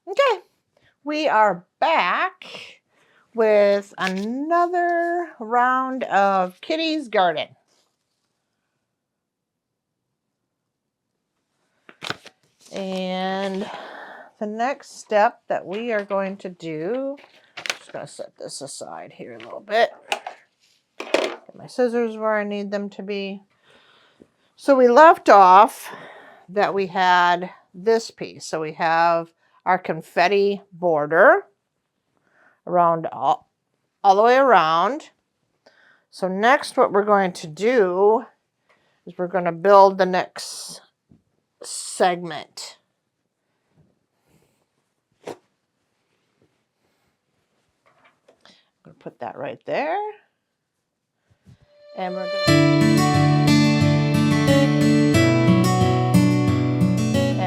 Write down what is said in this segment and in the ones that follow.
Okay, we are back with another round of Kitty's Garden. And the next step that we are going to do, I'm just going to set this aside here a little bit. Get my scissors where I need them to be. So we left off that we had this piece. So we have our confetti border around all the way around. So next what we're going to do is we're going to build the next segment. I'm going to put that right there. And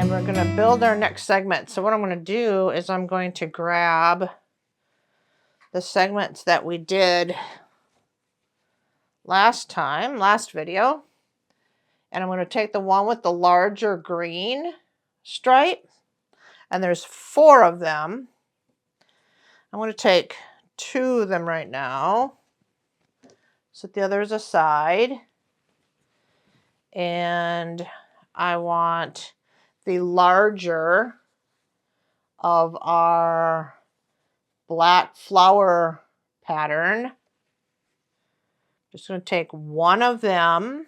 we're going to build our next segment. So what I'm going to do is I'm going to grab the segments that we did last video, and I'm going to take the one with the larger green stripe, and there's 4 of them. I'm going to take 2 of them right now, set the others aside, and I want the larger of our black flower pattern. Just going to take 1 of them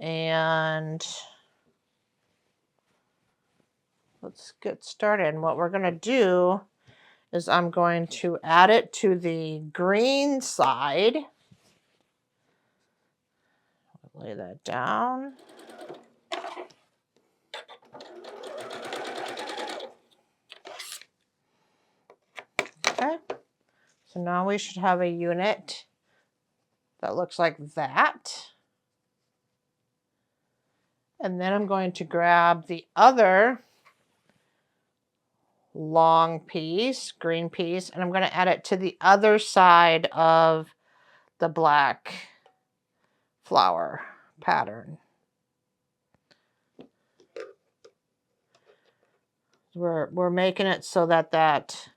and let's get started. And what we're going to do is I'm going to add it to the green side. I'll lay that down. Okay. So now we should have a unit that looks like that. And then I'm going to grab the other long piece, green piece, and I'm going to add it to the other side of the black flower pattern. We're making it so that that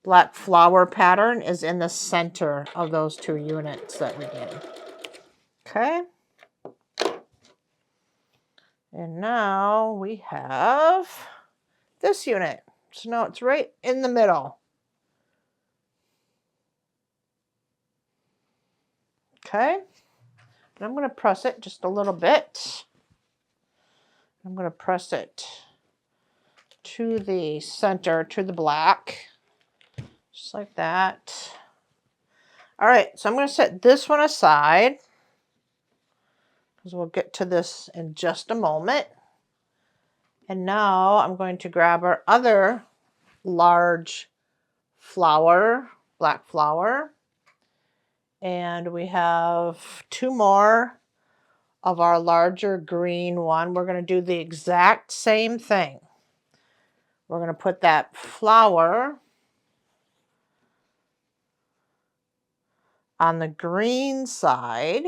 black flower pattern is in the center of those 2 units that we did. Okay. And now we have this unit. So now it's right in the middle. Okay. And I'm going to press it just a little bit. I'm going to press it to the center, to the black, just like that. All right, so I'm going to set this one aside because we'll get to this in just a moment. And now I'm going to grab our other large flower, black flower, and we have 2 more of our larger green one. We're going to do the exact same thing. We're going to put that flower on the green side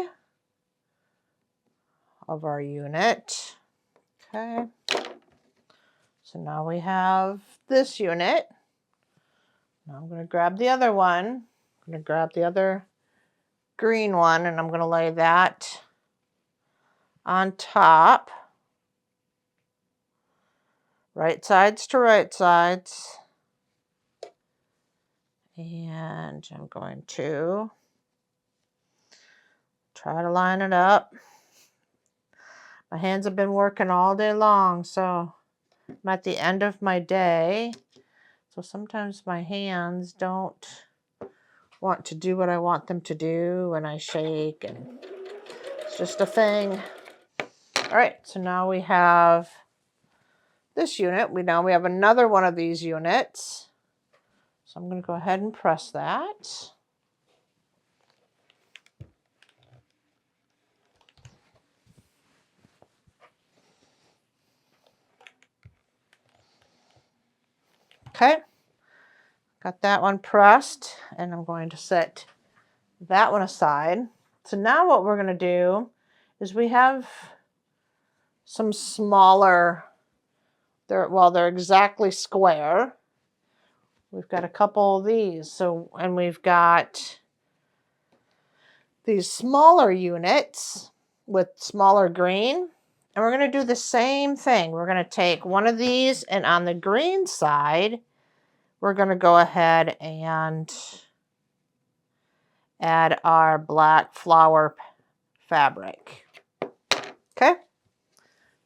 of our unit. Okay. So now we have this unit. Now I'm going to grab the other one. I'm going to grab the other green one and I'm going to lay that on top. Right sides to right sides. And I'm going to try to line it up. My hands have been working all day long, so I'm at the end of my day. So sometimes my hands don't want to do what I want them to do and I shake and it's just a thing. All right, so now we have this unit. We have another one of these units. So I'm going to go ahead and press that. Okay, got that one pressed and I'm going to set that one aside. So now what we're going to do is we have some smaller, they're exactly square. We've got a couple of these. So, and we've got these smaller units with smaller green. And we're going to do the same thing. We're going to take one of these, and on the green side, we're going to go ahead and add our black flower fabric. Okay.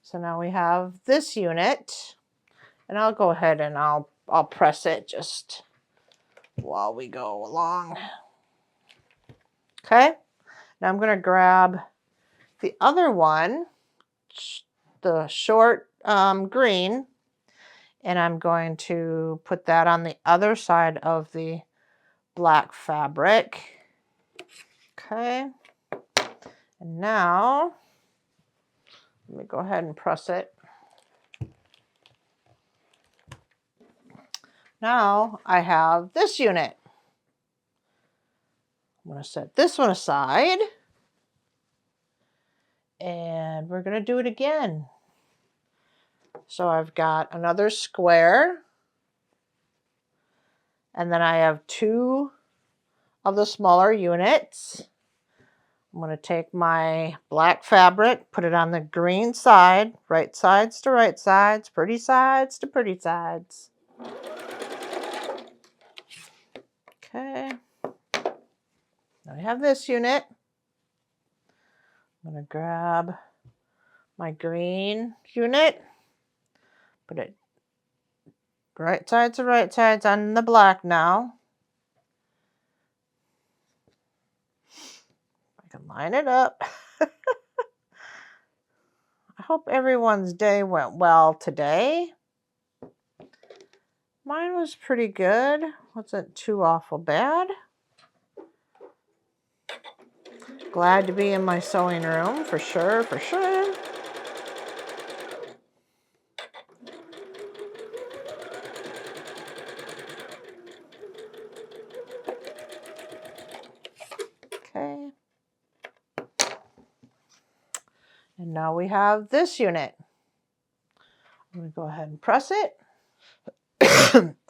So now we have this unit, and I'll go ahead and I'll press it just while we go along. Okay. Now I'm going to grab the other one, the short green, and I'm going to put that on the other side of the black fabric. Okay. And now, let me go ahead and press it. Now I have this unit. I'm going to set this one aside. And we're going to do it again. So I've got another square. And then I have two of the smaller units. I'm going to take my black fabric, put it on the green side, right sides to right sides, pretty sides to pretty sides. Okay. Now I have this unit. I'm going to grab my green unit, put it right sides on the black now. I can line it up. I hope everyone's day went well today. Mine was pretty good. Wasn't too awful bad. Glad to be in my sewing room, for sure, for sure. Okay. And now we have this unit. I'm going to go ahead and press it.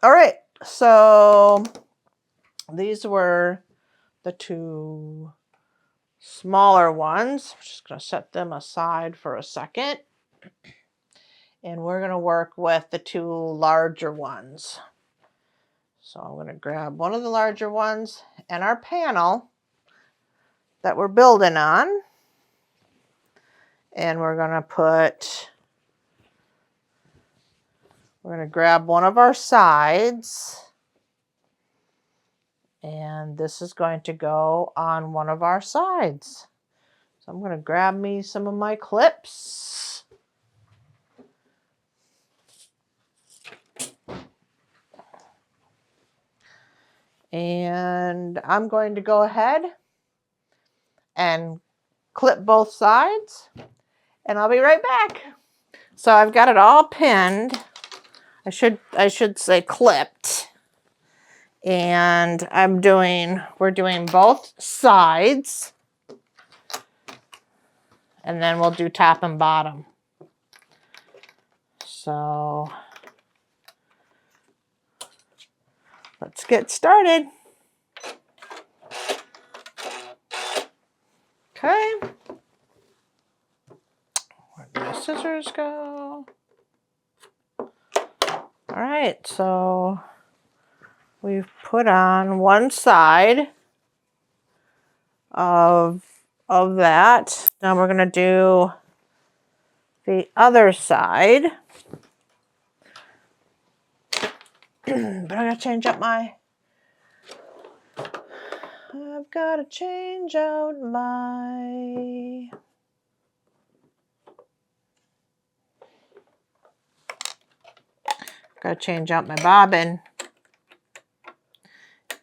All right, so these were the two smaller ones. I'm just going to set them aside for a second. And we're going to work with the two larger ones. So I'm going to grab one of the larger ones and our panel that we're building on. And we're going to grab one of our sides. And this is going to go on one of our sides. So I'm going to grab me some of my clips. And I'm going to go ahead and clip both sides. And I'll be right back. So I've got it all pinned. I should say clipped. And we're doing both sides. And then we'll do top and bottom. So let's get started. Okay. Where did my scissors go? All right, so we've put on one side of that. Now we're going to do the other side. But I got to change up my... I've got to change out my... Got to change out my bobbin.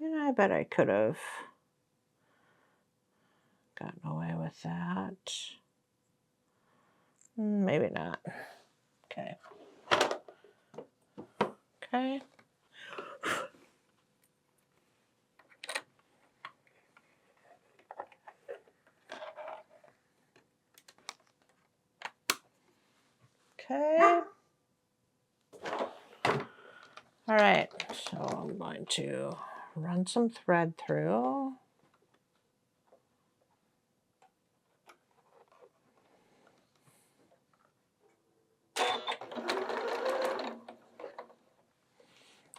And I bet I could have gotten away with that. Maybe not. Okay. Okay. Okay. All right, so I'm going to run some thread through.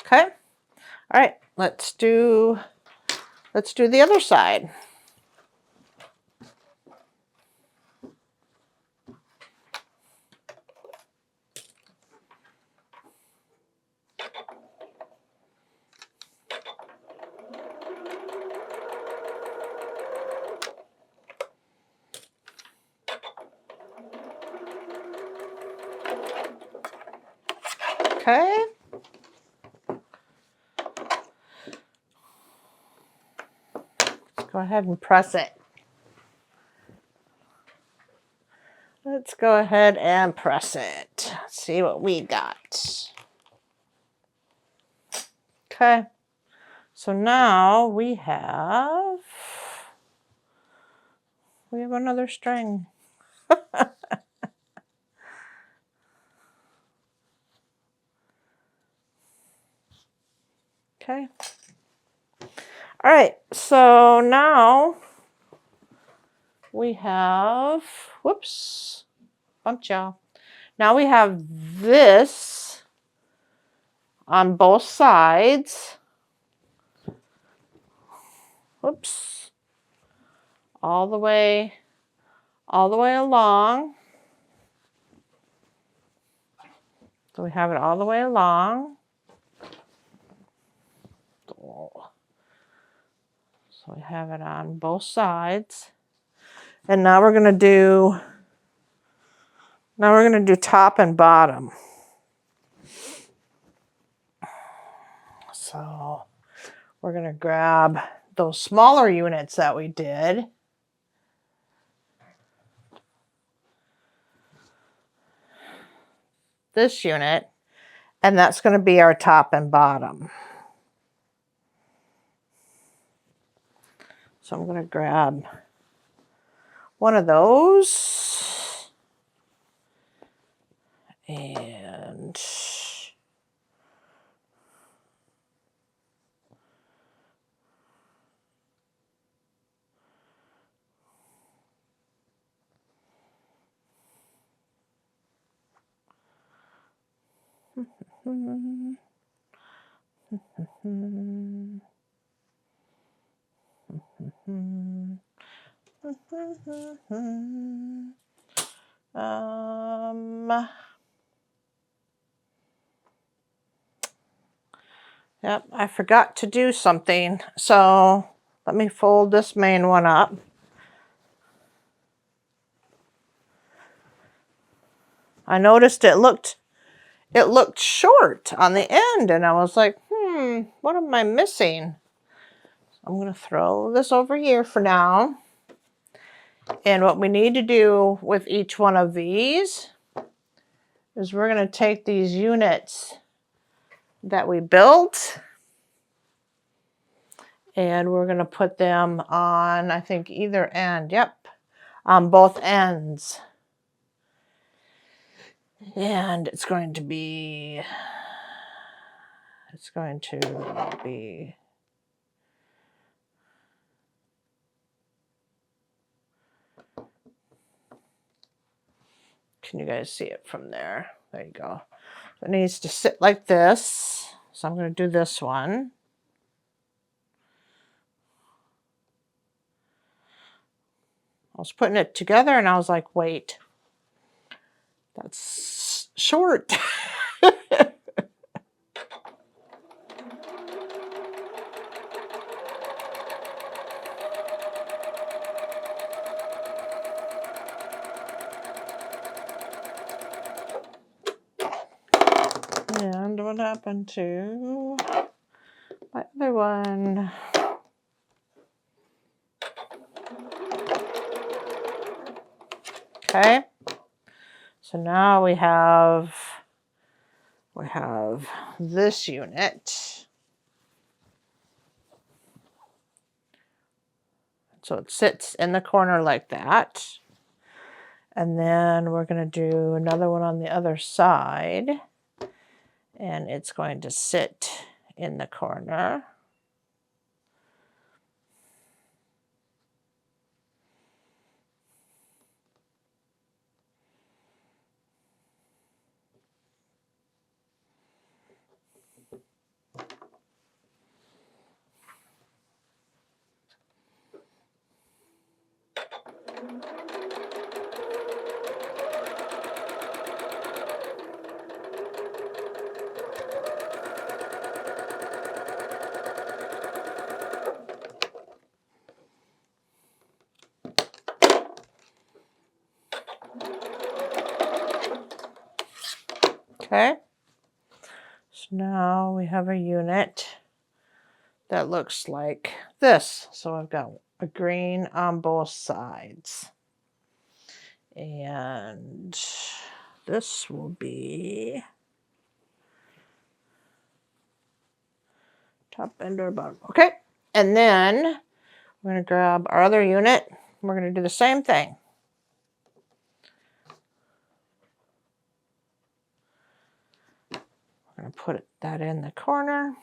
Okay. All right, let's do the other side. Okay. Let's go ahead and press it. Let's go ahead and press it. Let's see what we got. Okay. So now we have another string. Okay. All right. So now we have, whoops, bumped y'all. Now we have this on both sides. Whoops. All the way along. So we have it all the way along. So we have it on both sides. And now we're going to do top and bottom. So we're going to grab those smaller units that we did. This unit, and that's going to be our top and bottom. So I'm going to grab one of those and yep, I forgot to do something. So let me fold this main one up. I noticed it looked short on the end, and I was like, what am I missing? I'm going to throw this over here for now. And what we need to do with each one of these is we're going to take these units that we built and we're going to put them on, I think, either end. Yep, on both ends. And it's going to be can you guys see it from there? There you go. It needs to sit like this. So I'm going to do this one. I was putting it together and I was like, wait, that's short. And what happened to my other one? Okay, so now we have this unit. So it sits in the corner like that. And then we're going to do another one on the other side. And it's going to sit in the corner. Okay, so now we have a unit that looks like this. So I've got a green on both sides. And this will be top end or bottom. Okay, and then we're going to grab our other unit. We're going to do the same thing. We're going to put that in the corner.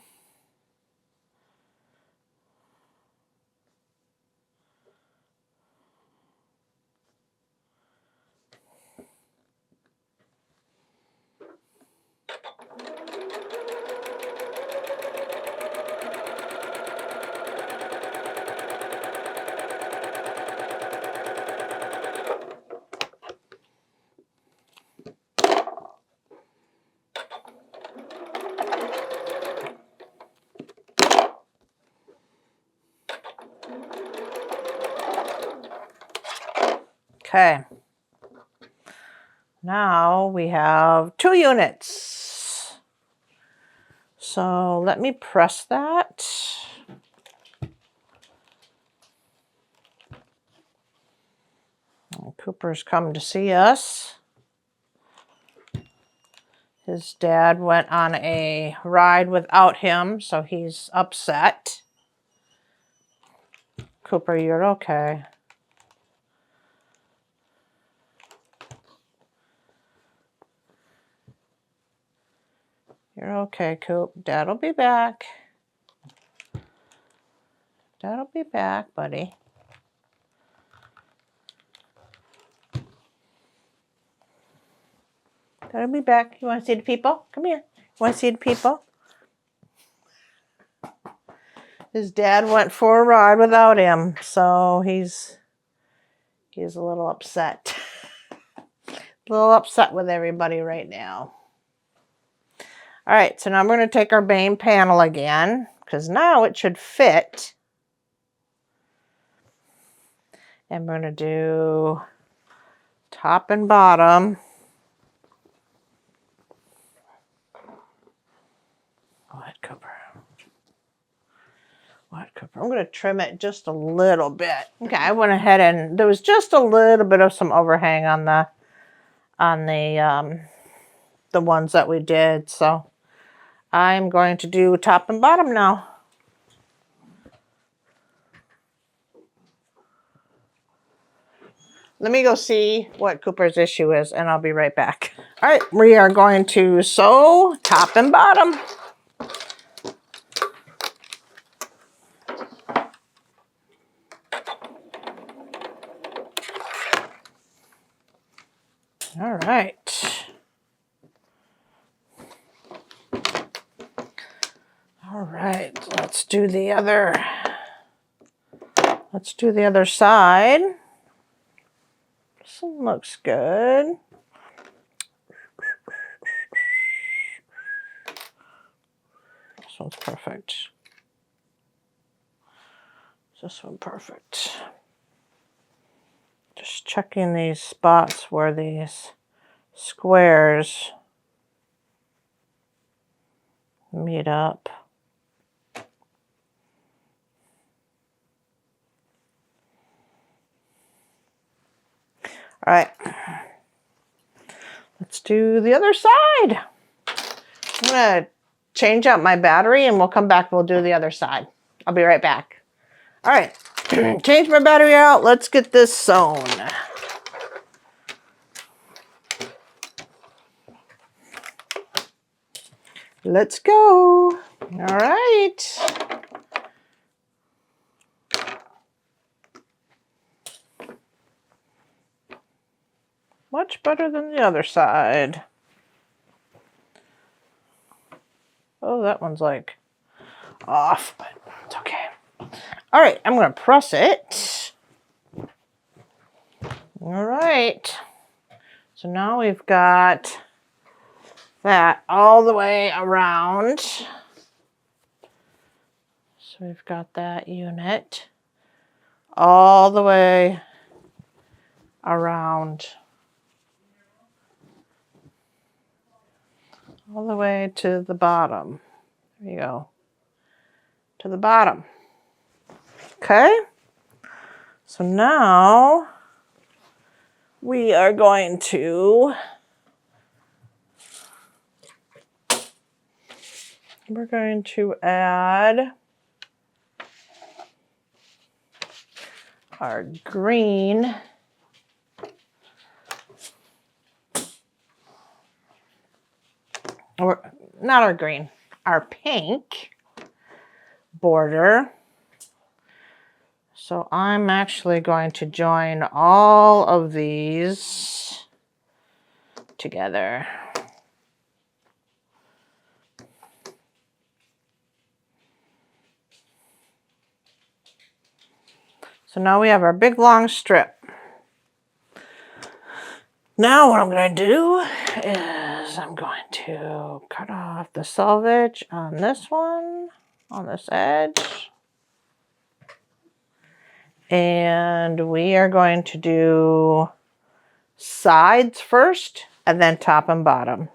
Okay, now we have 2 units. So let me press that. Cooper's come to see us. His dad went on a ride without him, so he's upset. Cooper, you're okay. You're okay, Coop. Dad'll be back. Dad'll be back, buddy. Dad'll be back. You want to see the people? Come here. You want to see the people? His dad went for a ride without him, so he's a little upset. A little upset with everybody right now. All right, so now I'm going to take our main panel again, because now it should fit. And we're going to do top and bottom. Go ahead, Cooper. Go ahead, Cooper. I'm going to trim it just a little bit. Okay, I went ahead and there was just a little bit of some overhang on the ones that we did, so I'm going to do top and bottom now. Let me go see what Cooper's issue is, and I'll be right back. All right, we are going to sew top and bottom. All right. All right, let's do the other side. This one looks good. This one's perfect. This one perfect. Just checking these spots where these squares meet up. All right, let's do the other side. I'm gonna change out my battery and we'll come back and we'll do the other side. I'll be right back. All right, change my battery out. Let's get this sewn. Let's go. All right. Much better than the other side. Oh, that one's like off, but it's okay. All right, I'm going to press it. All right. So now we've got that all the way around. So we've got that unit all the way around. All the way to the bottom. There you go. To the bottom. Okay. So now we are going to add our green or not our green, our pink border. So I'm actually going to join all of these together. So now we have our big long strip. Now what I'm going to do is I'm going to cut off the selvage on this one, on this edge. And we are going to do sides first and then top and bottom.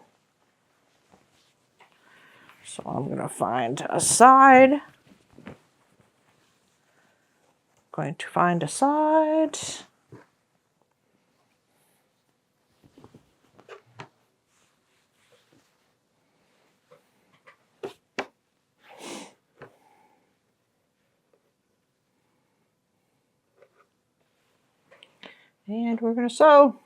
So I'm going to find a side. Going to find a side. And we're going to sew.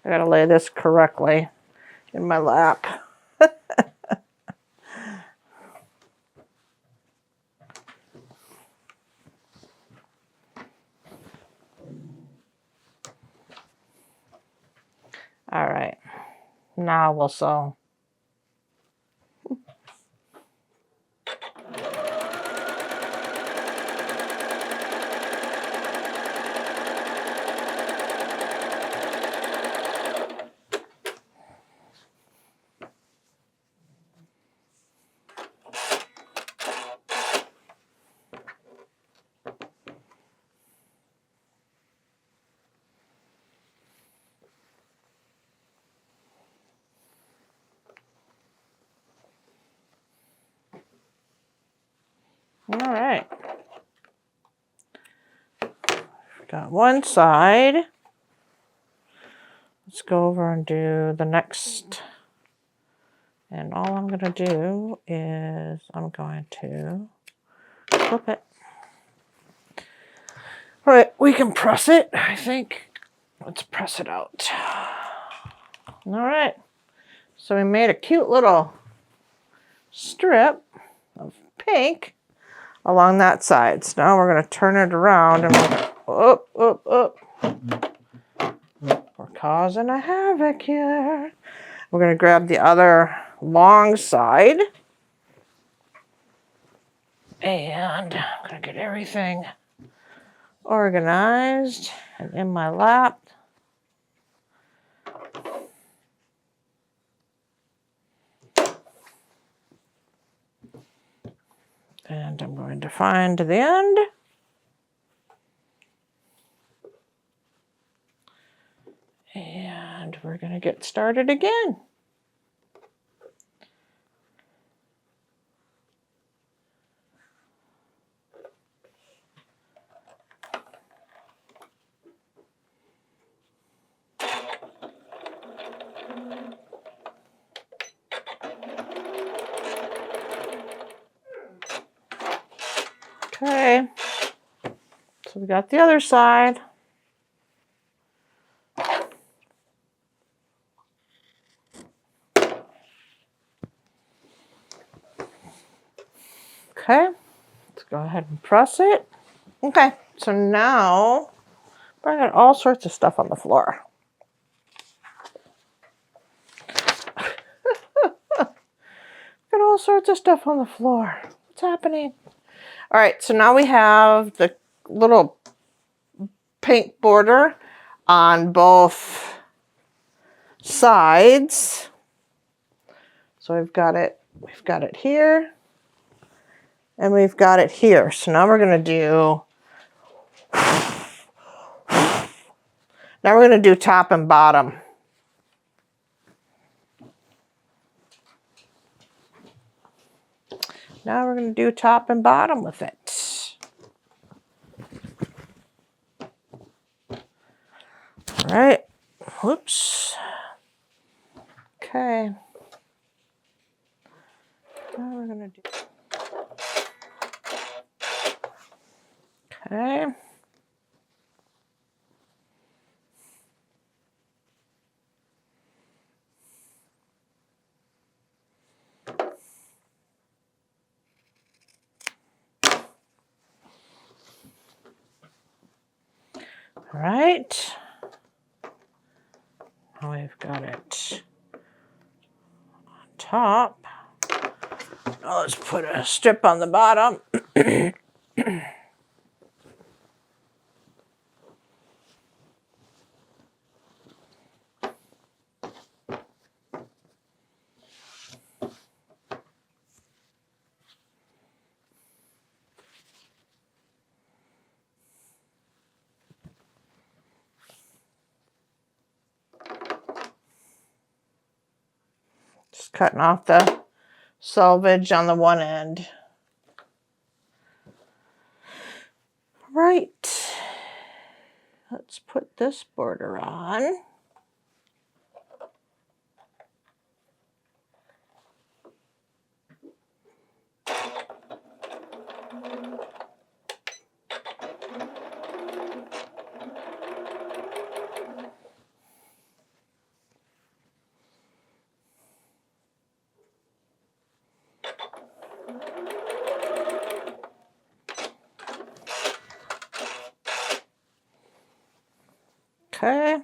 I got to lay this correctly in my lap. All right, now we'll sew. All right. Got one side. Let's go over and do the next. And all I'm going to do is I'm going to flip it. All right, we can press it, I think. Let's press it out. All right. So we made a cute little strip of pink along that side. So now we're going to turn it around and we're we're causing a havoc here. We're going to grab the other long side and I'm going to get everything organized and in my lap. And I'm going to find the end. And we're going to get started again. Okay, so we got the other side. Okay, let's go ahead and press it. Okay, so now I got all sorts of stuff on the floor. Got all sorts of stuff on the floor. What's happening? All right, so now we have the little pink border on both sides. So we've got it here, and we've got it here. So now we're gonna do top and bottom. Now we're gonna do top and bottom with it. All right, whoops. Okay. Now we're gonna do, okay. All right. Now we've got it on top. Now let's put a strip on the bottom. Just cutting off the selvage on the one end. Right. Let's put this border on. Okay.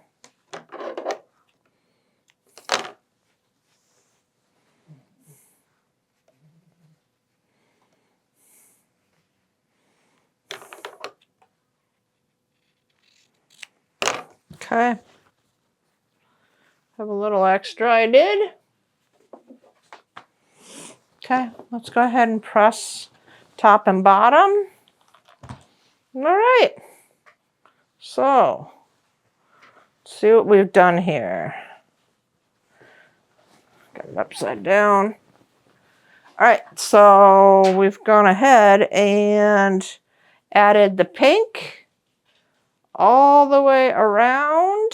Okay. Have a little extra I did. Okay, let's go ahead and press top and bottom. All right. So, let's see what we've done here. Got it upside down. All right, so we've gone ahead and added the pink all the way around.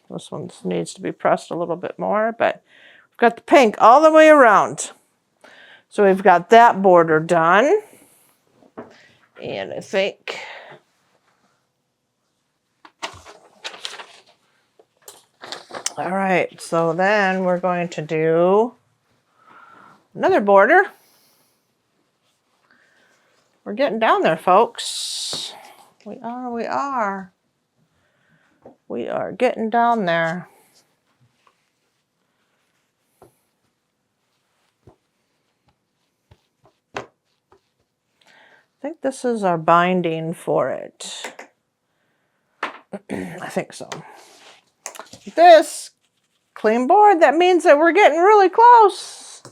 This one needs to be pressed a little bit more, but we've got the pink all the way around. So we've got that border done. And I think all right, so then we're going to do another border. We're getting down there, folks. We are getting down there. I think this is our binding for it. I think so. This clean board, that means that we're getting really close.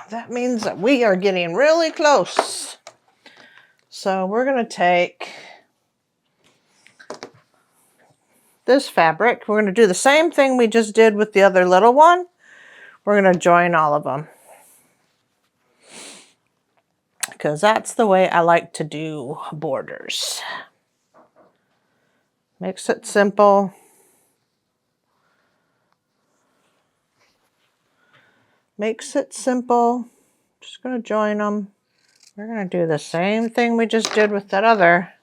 That means that we are getting really close. So we're going to take this fabric. We're going to do the same thing we just did with the other little one. We're going to join all of them, because that's the way I like to do borders. Makes it simple. Makes it simple. Just going to join them. We're going to do the same thing we just did with that other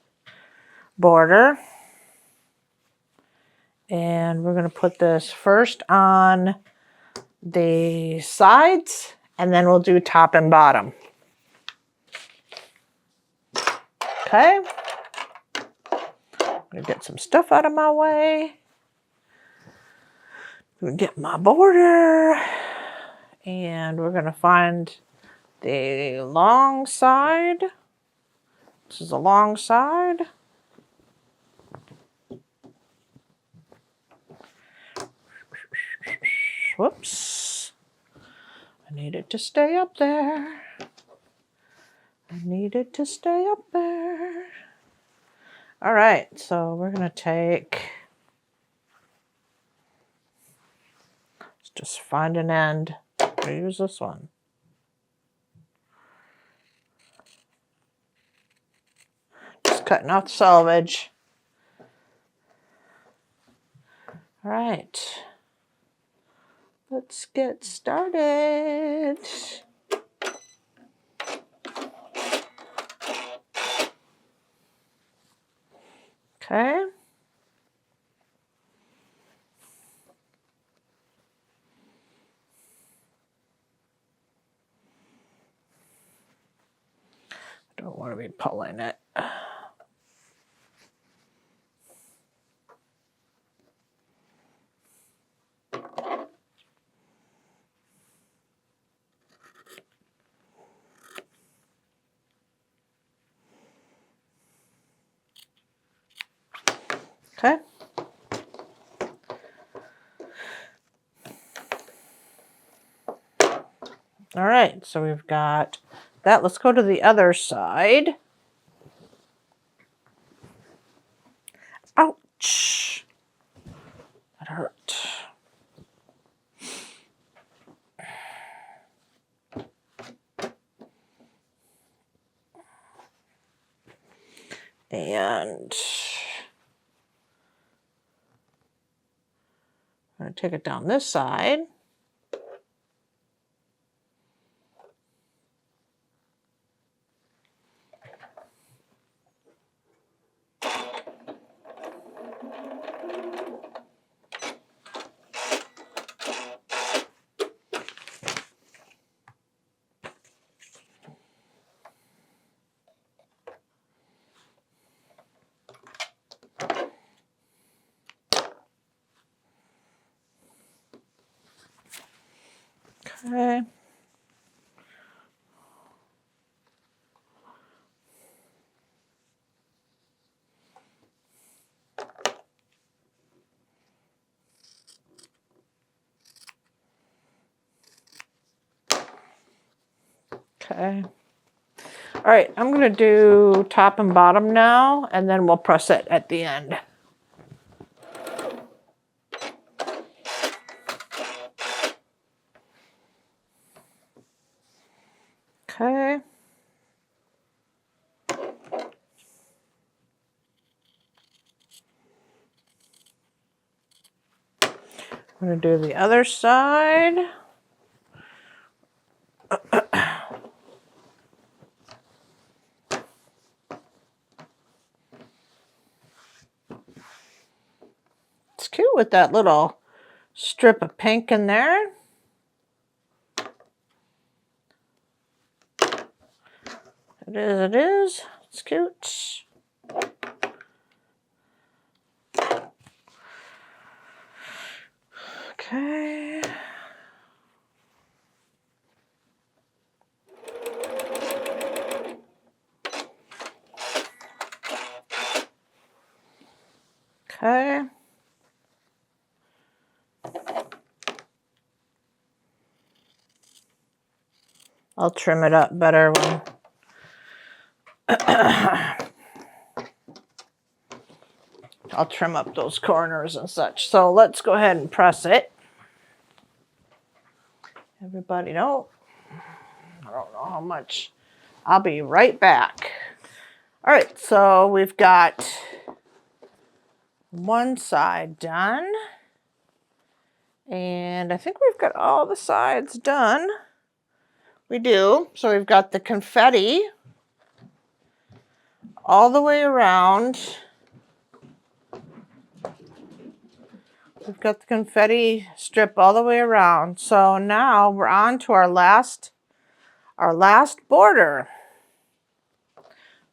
border. And we're going to put this first on the sides, and then we'll do top and bottom. Okay. I'm going to get some stuff out of my way. I'm going to get my border. And we're going to find the long side. This is the long side. Whoops. I need it to stay up there. I need it to stay up there. All right, so we're going to take, let's just find an end. I'll use this one. Just cutting off the selvage. All right, let's get started. Okay. Don't want to be pulling it. Okay. All right, so we've got that. Let's go to the other side. Ouch. That hurt. And I'm going to take it down this side. Okay. Okay. All right, I'm going to do top and bottom now, and then we'll press it at the end. Okay. I'm going to do the other side. It's cute with that little strip of pink in there. It is, it is. It's cute. Okay. Okay. I'll trim it up better when I'll trim up those corners and such. So let's go ahead and press it. Everybody know, I don't know how much. I'll be right back. All right, so we've got one side done. And I think we've got all the sides done. We do. So we've got the confetti all the way around. We've got the confetti strip all the way around. So now we're on to our last border.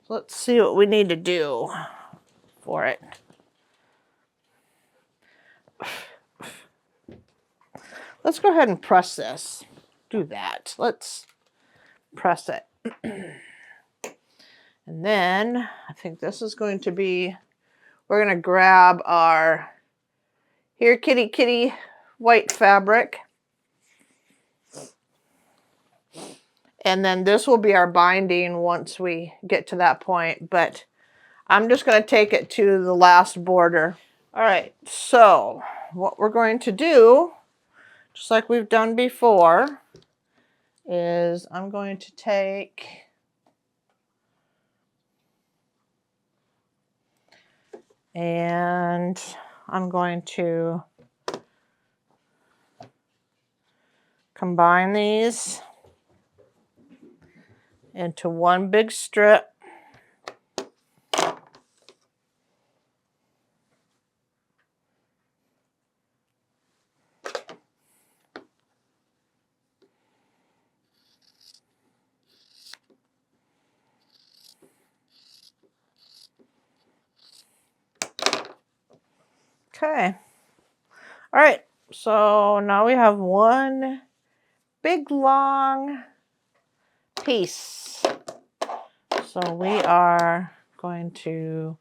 Let's see what we need to do for it. Let's go ahead and press this. Do that. Let's press it. And then I think this is going to be, we're going to grab our Here Kitty Kitty white fabric. And then this will be our binding once we get to that point. But I'm just going to take it to the last border. All right, so what we're going to do, just like we've done before, is I'm going to take and I'm going to combine these into one big strip. Okay. All right. So now we have one big long piece. So we are going to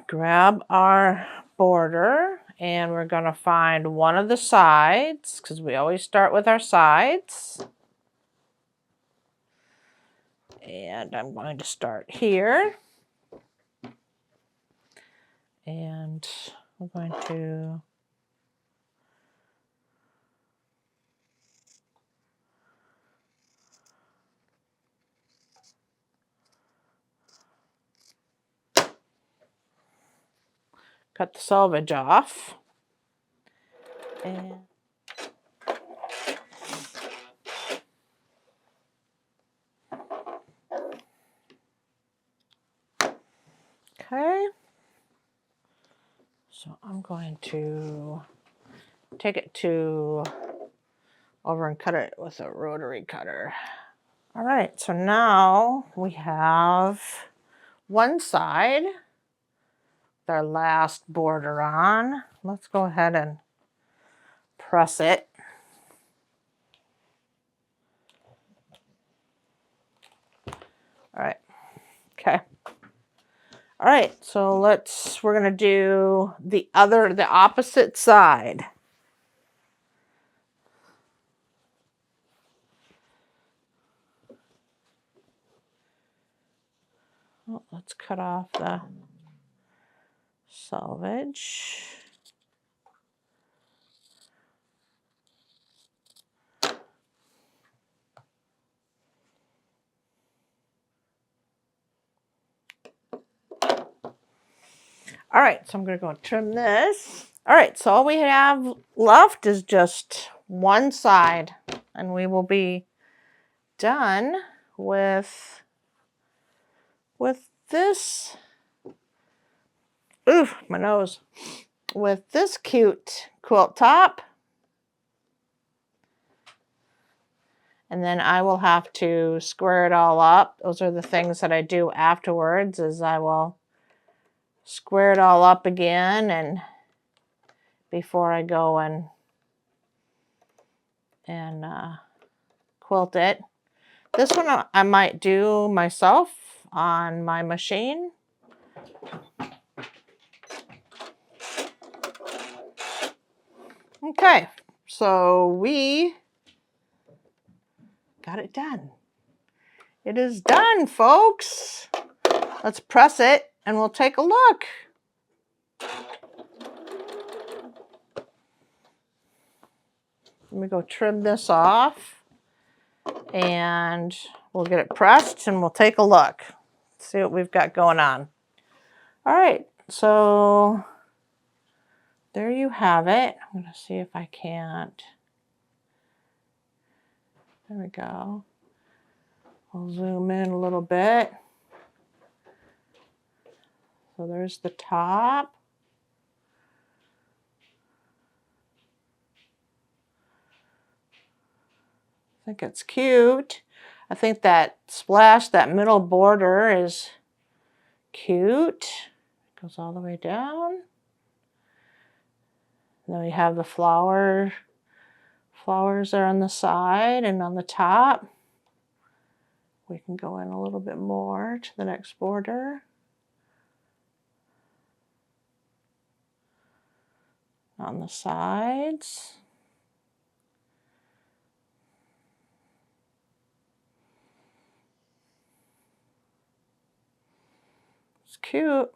grab our border and we're going to find one of the sides because we always start with our sides. And I'm going to start here. And I'm going to cut the selvage off. And okay. So I'm going to take it to over and cut it with a rotary cutter. All right, so now we have one side with our last border on. Let's go ahead and press it. All right, okay. All right, so we're gonna do the opposite side. Oh, let's cut off the selvage. All right, so I'm going to go and trim this. All right, so all we have left is just one side, and we will be done with this. Ooh, my nose. With this cute quilt top. And then I will have to square it all up. Those are the things that I do afterwards, is I will square it all up again and before I go and quilt it. This one I might do myself on my machine. Okay, so we got it done. It is done, folks. Let's press it and we'll take a look. Let me go trim this off and we'll get it pressed and we'll take a look. See what we've got going on. All right, So there you have it. I'm going to see if I can't. There we go. I'll zoom in a little bit. So there's the top. I think it's cute. I think that splash, that middle border is cute. It goes all the way down. And then we have the flowers are on the side and on the top. We can go in a little bit more to the next border. On the sides. It's cute.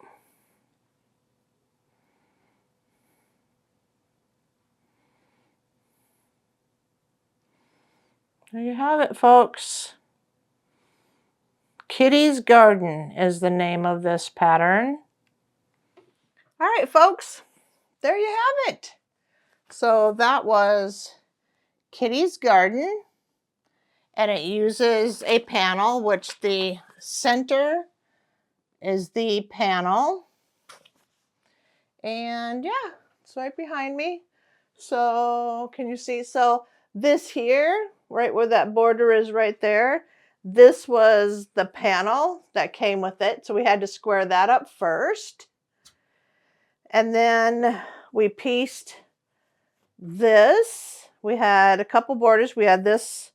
There you have it, folks. Kitty's Garden is the name of this pattern. All right, folks, there you have it. So that was Kitty's Garden, and it uses a panel, which the center is the panel. And yeah, it's right behind me. So can you see? So this here, right where that border is right there, this was the panel that came with it. So we had to square that up first. And then we pieced this. We had a couple borders. We had this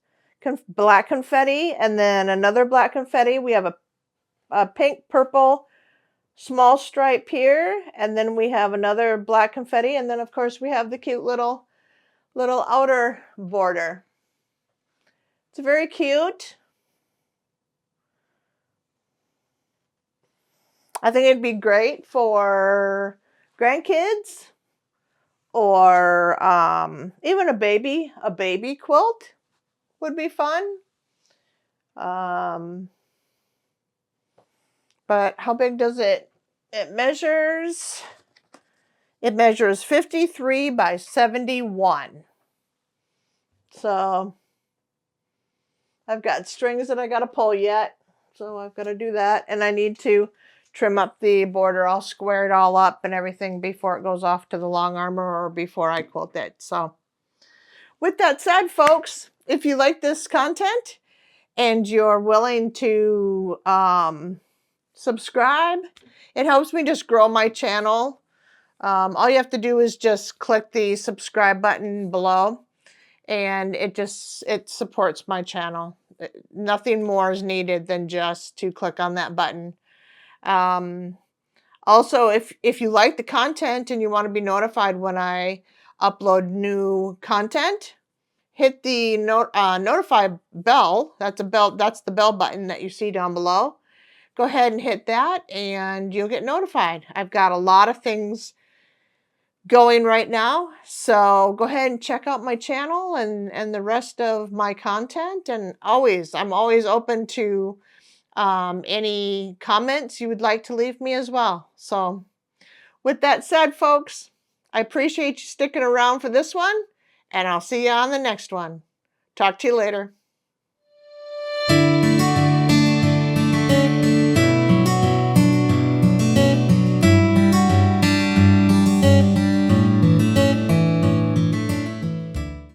black confetti and then another black confetti. We have a pink, purple, small stripe here, and then we have another black confetti, and then of course we have the cute little outer border. It's very cute. I think it'd be great for grandkids or even a baby quilt would be fun. But how big does it? It measures 53 by 71. So I've got strings that I got to pull yet. So I've got to do that. And I need to trim up the border. I'll square it all up and everything before it goes off to the long armor or before I quilt it. So with that said, folks, if you like this content and you're willing to subscribe, it helps me just grow my channel. All you have to do is just click the subscribe button below, and it supports my channel. Nothing more is needed than just to click on that button. Also, if you like the content and you want to be notified when I upload new content, hit the notify bell. That's the bell button that you see down below. Go ahead and hit that and you'll get notified. I've got a lot of things going right now, so go ahead and check out my channel and the rest of my content. And I'm always open to any comments you would like to leave me as well. So with that said, folks, I appreciate you sticking around for this one, and I'll see you on the next one. Talk to you later.